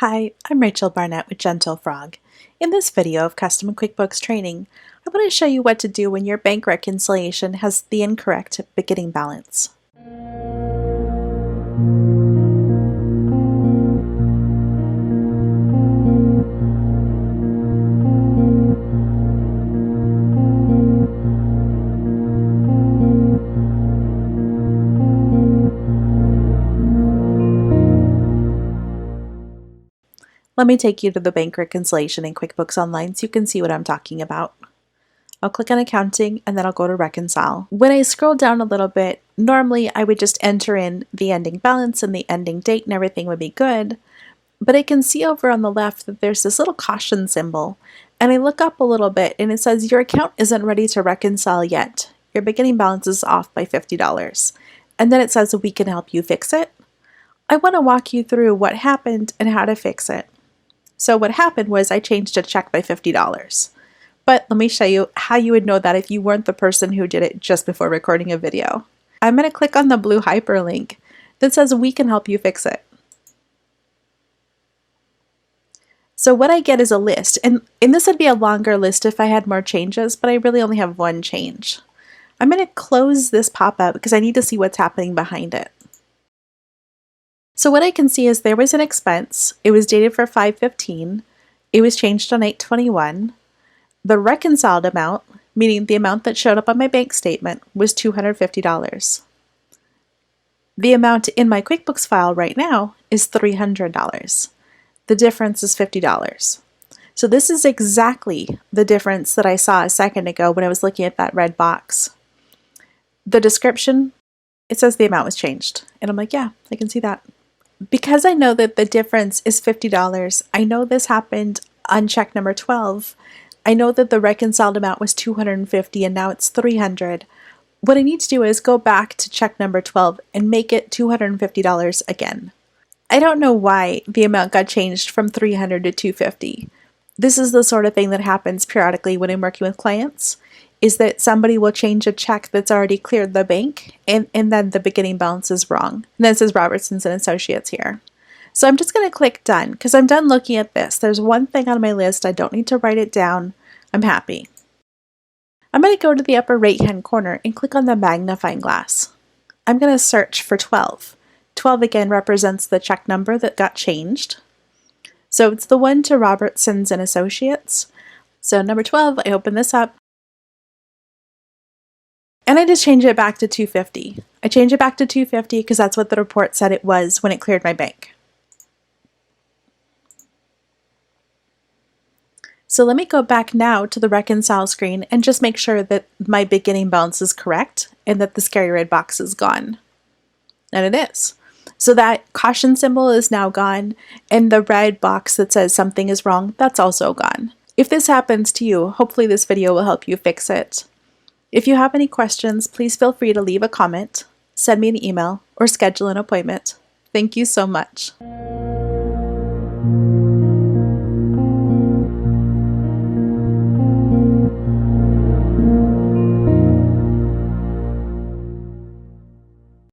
Hi, I'm Rachel Barnett with Gentle Frog. In this video of custom QuickBooks training, I want to show you what to do when your bank reconciliation has the incorrect beginning balance. Let me take you to the bank reconciliation in QuickBooks Online so you can see what I'm talking about. I'll click on Accounting and then I'll go to Reconcile. When I scroll down a little bit, normally I would just enter in the ending balance and the ending date and everything would be good. But I can see over on the left that there's this little caution symbol, and I look up a little bit and it says your account isn't ready to reconcile yet. Your beginning balance is off by $50. And then it says we can help you fix it. I want to walk you through what happened and how to fix it. So what happened was I changed a check by $50. But let me show you how you would know that if you weren't the person who did it just before recording a video. I'm going to click on the blue hyperlink that says we can help you fix it. So what I get is a list, and this would be a longer list if I had more changes, but I really only have one change. I'm going to close this pop-up because I need to see what's happening behind it. So what I can see is there was an expense. It was dated for 5/15. It was changed on 8/21. The reconciled amount, meaning the amount that showed up on my bank statement, was $250. The amount in my QuickBooks file right now is $300. The difference is $50. So this is exactly the difference that I saw a second ago when I was looking at that red box. The description, it says the amount was changed. And I'm like, yeah, I can see that. Because I know that the difference is $50, I know this happened on check number 12. I know that the reconciled amount was $250 and now it's $300. What I need to do is go back to check number 12 and make it $250 again. I don't know why the amount got changed from $300 to $250. This is the sort of thing that happens periodically when I'm working with clients, is that somebody will change a check that's already cleared the bank and then the beginning balance is wrong. And then it says Robertsons and Associates here. So I'm just going to click done because I'm done looking at this. There's one thing on my list. I don't need to write it down. I'm happy. I'm going to go to the upper right hand corner and click on the magnifying glass. I'm going to search for 12. 12 again represents the check number that got changed. So it's the one to Robertsons and Associates. So number 12, I open this up. And I just change it back to $250. I change it back to $250 because that's what the report said it was when it cleared my bank. So let me go back now to the reconcile screen and just make sure that my beginning balance is correct and that the scary red box is gone. And it is. So that caution symbol is now gone, and the red box that says something is wrong, that's also gone. If this happens to you, hopefully this video will help you fix it. If you have any questions, please feel free to leave a comment, send me an email, or schedule an appointment. Thank you so much.